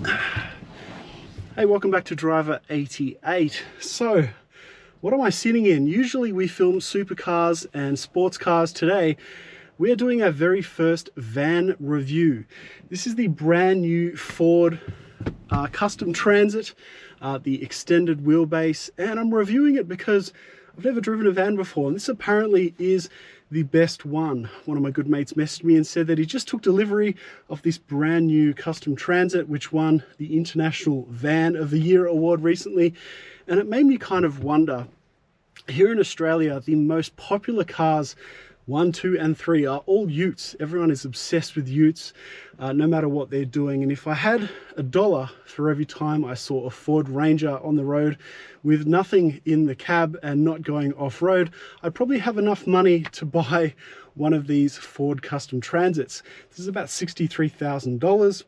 Hey, welcome back to Driver 88. So, what am I sitting in? Usually we film supercars and sports cars. Today, we are doing our very first van review. This is the brand new Ford Custom Transit, the extended wheelbase, and I'm reviewing it because I've never driven a van before, and this apparently is the best one. One of my good mates messaged me and said that he just took delivery of this brand new Custom Transit, which won the International Van of the Year award recently. And it made me kind of wonder, here in Australia, the most popular cars 1, 2, and 3 are all utes. Everyone is obsessed with utes, no matter what they're doing. And if I had $1 for every time I saw a Ford Ranger on the road with nothing in the cab and not going off-road, I'd probably have enough money to buy one of these Ford Custom Transits. This is about $63,000.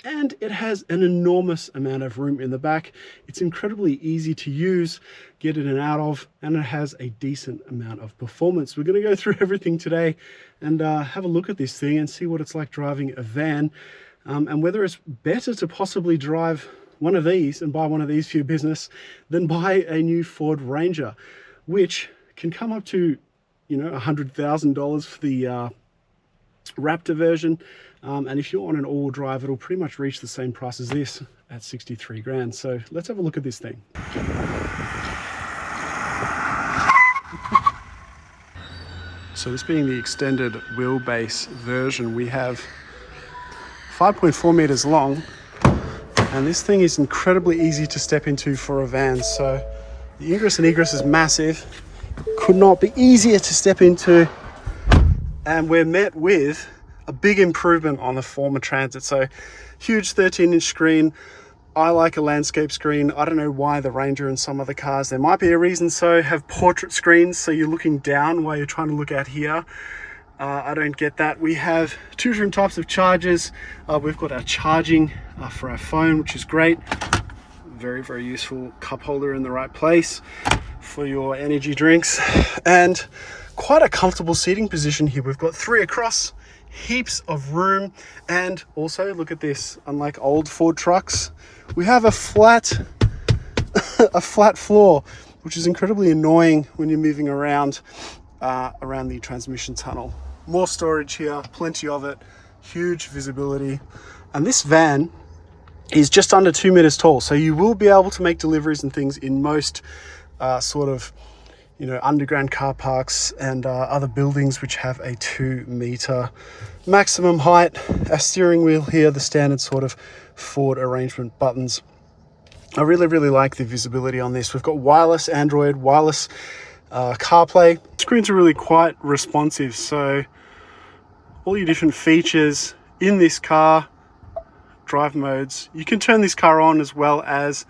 And it has an enormous amount of room in the back. It's incredibly easy to use, get in and out of, and it has a decent amount of performance. We're going to go through everything today and have a look at this thing and see what it's like driving a van, and whether it's better to possibly drive one of these and buy one of these for your business than buy a new Ford Ranger, which can come up to, $100,000 for the Raptor version. And if you're on an all-wheel drive, it'll pretty much reach the same price as this at 63 grand. So let's have a look at this thing. So this being the extended wheelbase version, we have 5.4 meters long, and this thing is incredibly easy to step into for a van. So the ingress and egress is massive, could not be easier to step into, and we're met with a big improvement on the former Transit. So huge 13-inch screen. I like a landscape screen. I don't know why the Ranger and some other cars, there might be a reason so, have portrait screens, so you're looking down while you're trying to look out here. I don't get that. We have two different types of chargers. We've got our charging for our phone, which is great. Very, very useful cup holder in the right place for your energy drinks, and quite a comfortable seating position here. We've got 3 across, heaps of room, and also look at this. Unlike old Ford trucks, we have a flat floor, which is incredibly annoying when you're moving around the transmission tunnel. More storage here, plenty of it, huge visibility, and this van is just under 2 meters tall, so you will be able to make deliveries and things in most underground car parks and other buildings which have a 2 meter maximum height. Our steering wheel here, the standard sort of Ford arrangement buttons. I really, really like the visibility on this. We've got wireless Android, wireless CarPlay. Screens are really quite responsive, so all your different features in this car, drive modes. You can turn this car on as well as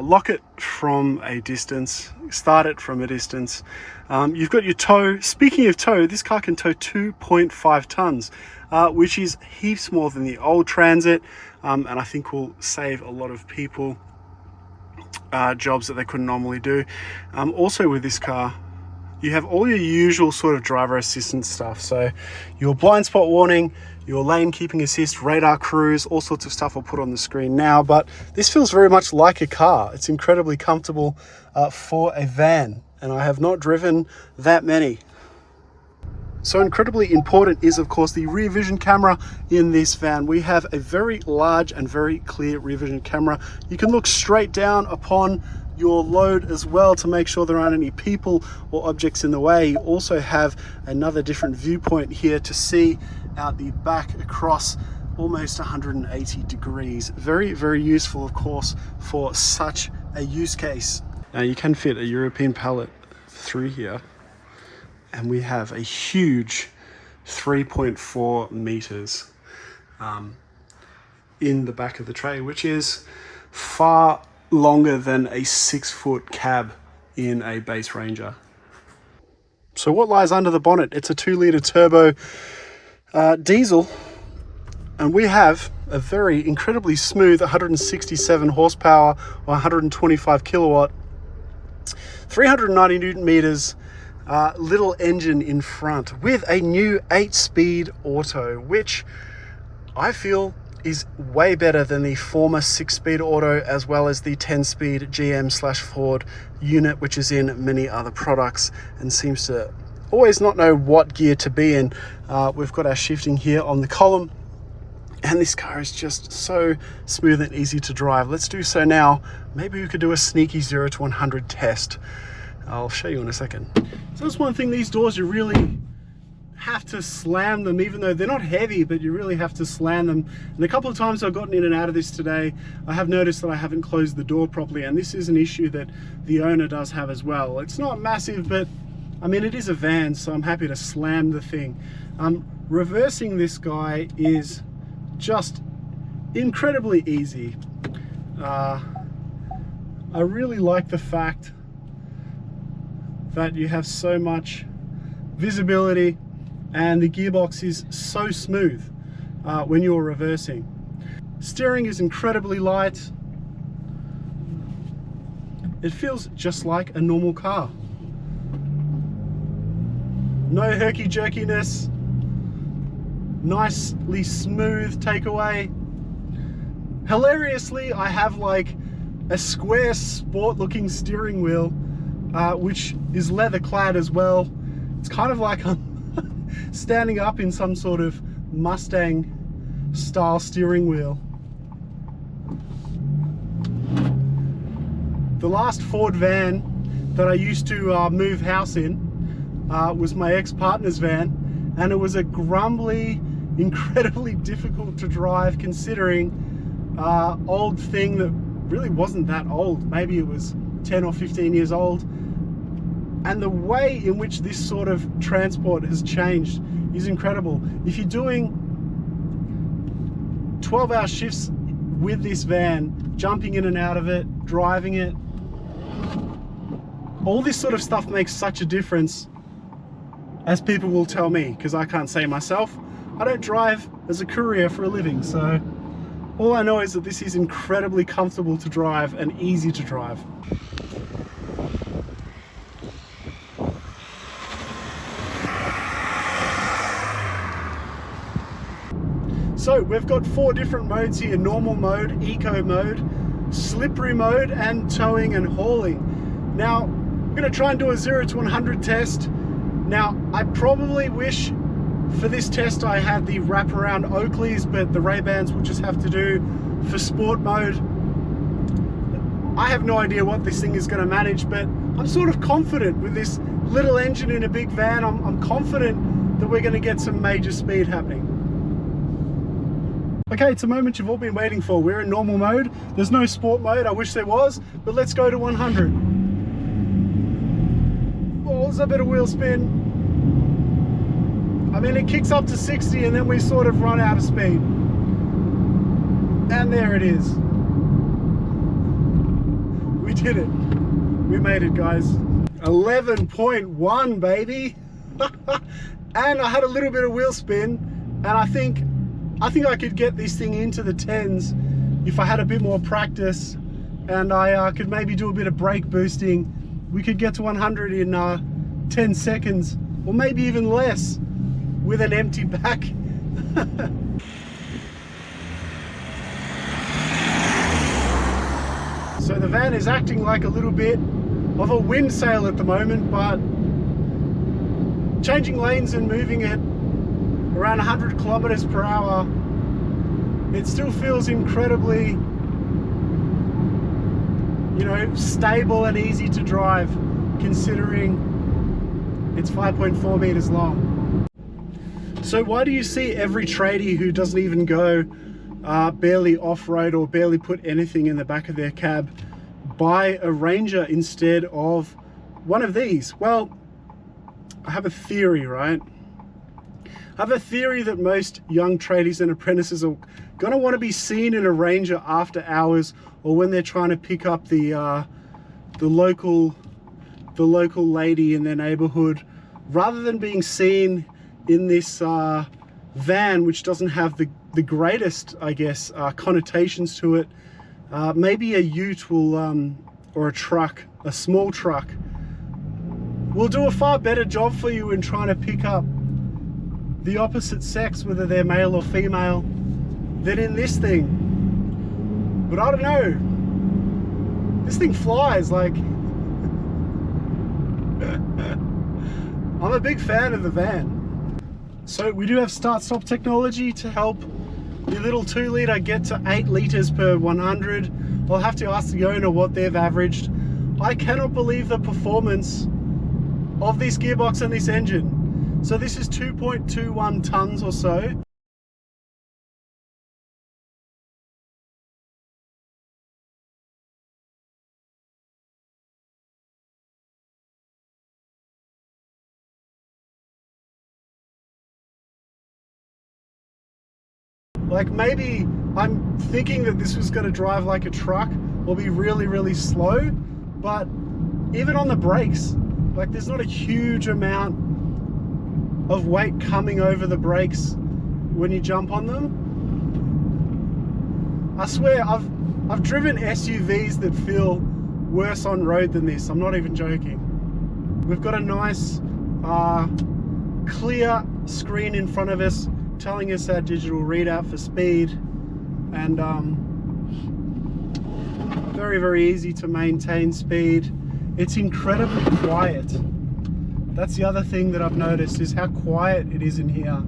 lock it from a distance, start it from a distance. You've got your tow. Speaking of tow, this car can tow 2.5 tons, which is heaps more than the old Transit, and I think will save a lot of people jobs that they couldn't normally do. Also with this car, you have all your usual sort of driver assistance stuff. So your blind spot warning, your lane keeping assist, radar cruise, all sorts of stuff I'll put on the screen now, but this feels very much like a car. It's incredibly comfortable for a van, and I have not driven that many. So incredibly important is, of course, the rear vision camera in this van. We have a very large and very clear rear vision camera. You can look straight down upon your load as well to make sure there aren't any people or objects in the way. You also have another different viewpoint here to see out the back across almost 180 degrees. Very, very useful, of course, for such a use case. Now you can fit a European pallet through here, and we have a huge 3.4 meters in the back of the tray, which is far longer than a 6-foot cab in a base Ranger. So what lies under the bonnet? It's a 2-liter turbo diesel, and we have a very incredibly smooth 167 horsepower or 125 kilowatt, 390 newton meters little engine in front with a new 8-speed auto, which I feel is way better than the former 6-speed auto, as well as the 10-speed GM/Ford unit, which is in many other products and seems to always not know what gear to be in. We've got our shifting here on the column, and this car is just so smooth and easy to drive. Let's do so now. Maybe we could do a sneaky 0 to 100 test. I'll show you in a second. So that's one thing, these doors, you really have to slam them, even though they're not heavy, but you really have to slam them. And a couple of times I've gotten in and out of this today, I have noticed that I haven't closed the door properly, and this is an issue that the owner does have as well. It's not massive, but I mean, it is a van, so I'm happy to slam the thing. Reversing this guy is just incredibly easy. I really like the fact that you have so much visibility, and the gearbox is so smooth when you're reversing. Steering is incredibly light. It feels just like a normal car. No herky jerkiness. Nicely smooth takeaway. Hilariously, I have like a square sport looking steering wheel, which is leather clad as well. It's kind of like I'm standing up in some sort of Mustang style steering wheel. The last Ford van that I used to move house in was my ex-partner's van, and it was a grumbly, incredibly difficult to drive, considering old thing that really wasn't that old. Maybe it was 10 or 15 years old. And the way in which this sort of transport has changed is incredible. If you're doing 12-hour shifts with this van, jumping in and out of it, driving it, all this sort of stuff makes such a difference, as people will tell me, because I can't say myself. I don't drive as a courier for a living, so all I know is that this is incredibly comfortable to drive and easy to drive. So we've got 4 different modes here: normal mode, eco mode, slippery mode, and towing and hauling. Now, I'm going to try and do a 0 to 100 test. Now, I probably wish for this test I had the wraparound Oakleys, but the Ray-Bans will just have to do for sport mode. I have no idea what this thing is going to manage, but I'm sort of confident with this little engine in a big van. I'm confident that we're going to get some major speed happening. Okay, it's a moment you've all been waiting for. We're in normal mode. There's no sport mode. I wish there was, but let's go to 100. Oh, there's a bit of wheel spin. I mean, it kicks up to 60 and then we sort of run out of speed. And there it is. We did it. We made it, guys. 11.1, baby. And I had a little bit of wheel spin, and I think I could get this thing into the 10s if I had a bit more practice, and I could maybe do a bit of brake boosting. We could get to 100 in 10 seconds, or maybe even less, with an empty back. So the van is acting like a little bit of a wind sail at the moment, but changing lanes and moving it around 100 kilometers per hour, it still feels incredibly, you know, stable and easy to drive, considering it's 5.4 meters long. So why do you see every tradie who doesn't even go barely off-road or barely put anything in the back of their cab buy a Ranger instead of one of these? Well, I have a theory, right? I have a theory that most young tradies and apprentices are going to want to be seen in a Ranger after hours, or when they're trying to pick up the local lady in their neighborhood, rather than being seen in this van, which doesn't have the greatest, I guess, connotations to it. Maybe a ute will, or a truck, a small truck, will do a far better job for you in trying to pick up the opposite sex, whether they're male or female, than in this thing. But I don't know, this thing flies. Like, I'm a big fan of the van. So we do have start-stop technology to help the little 2 litre get to 8 litres per 100. I'll have to ask the owner what they've averaged. I cannot believe the performance of this gearbox and this engine. So this is 2.21 tons or so. Like, maybe I'm thinking that this was going to drive like a truck or be really, really slow, but even on the brakes, like, there's not a huge amount of weight coming over the brakes when you jump on them. I swear, I've driven SUVs that feel worse on road than this. I'm not even joking. We've got a nice clear screen in front of us telling us our digital readout for speed, and very, very easy to maintain speed. It's incredibly quiet. That's the other thing that I've noticed, is how quiet it is in here.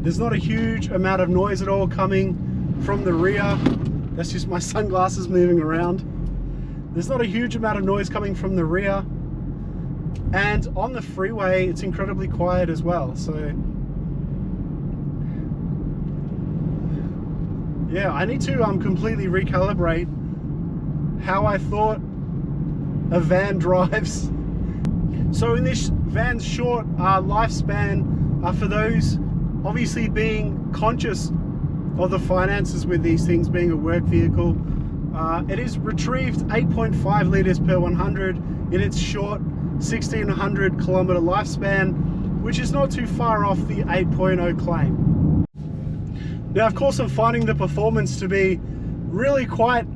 There's not a huge amount of noise at all coming from the rear. That's just my sunglasses moving around. There's not a huge amount of noise coming from the rear, and on the freeway it's incredibly quiet as well. So yeah, I need to completely recalibrate how I thought a van drives. So in this van's short lifespan, for those obviously being conscious of the finances with these things being a work vehicle, it is retrieved 8.5 litres per 100 in its short 1600 kilometre lifespan, which is not too far off the 8.0 claim. Now, of course, I'm finding the performance to be really quite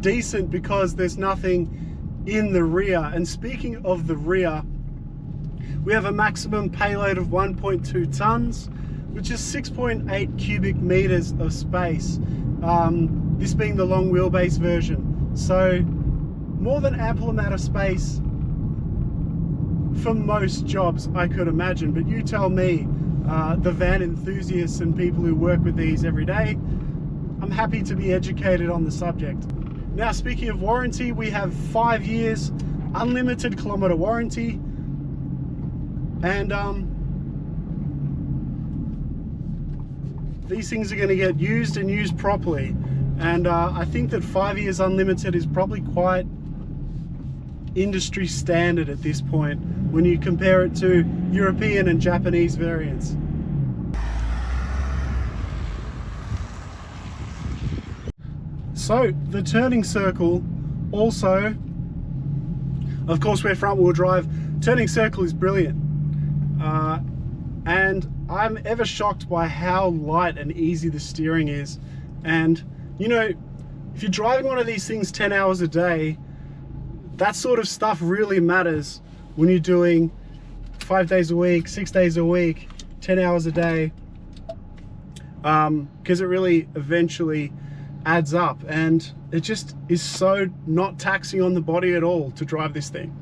decent because there's nothing in the rear. And speaking of the rear, we have a maximum payload of 1.2 tons, which is 6.8 cubic meters of space. This being the long wheelbase version. So more than ample amount of space for most jobs, I could imagine. But you tell me, the van enthusiasts and people who work with these every day, I'm happy to be educated on the subject. Now, speaking of warranty, we have 5 years unlimited kilometer warranty, and these things are going to get used and used properly, and I think that 5 years unlimited is probably quite industry standard at this point when you compare it to European and Japanese variants. So the turning circle also, of course we're front wheel drive, turning circle is brilliant, and I'm ever shocked by how light and easy the steering is. And you know, if you're driving one of these things 10 hours a day, that sort of stuff really matters when you're doing 5 days a week, 6 days a week, 10 hours a day, because it really eventually adds up, and it just is so not taxing on the body at all to drive this thing.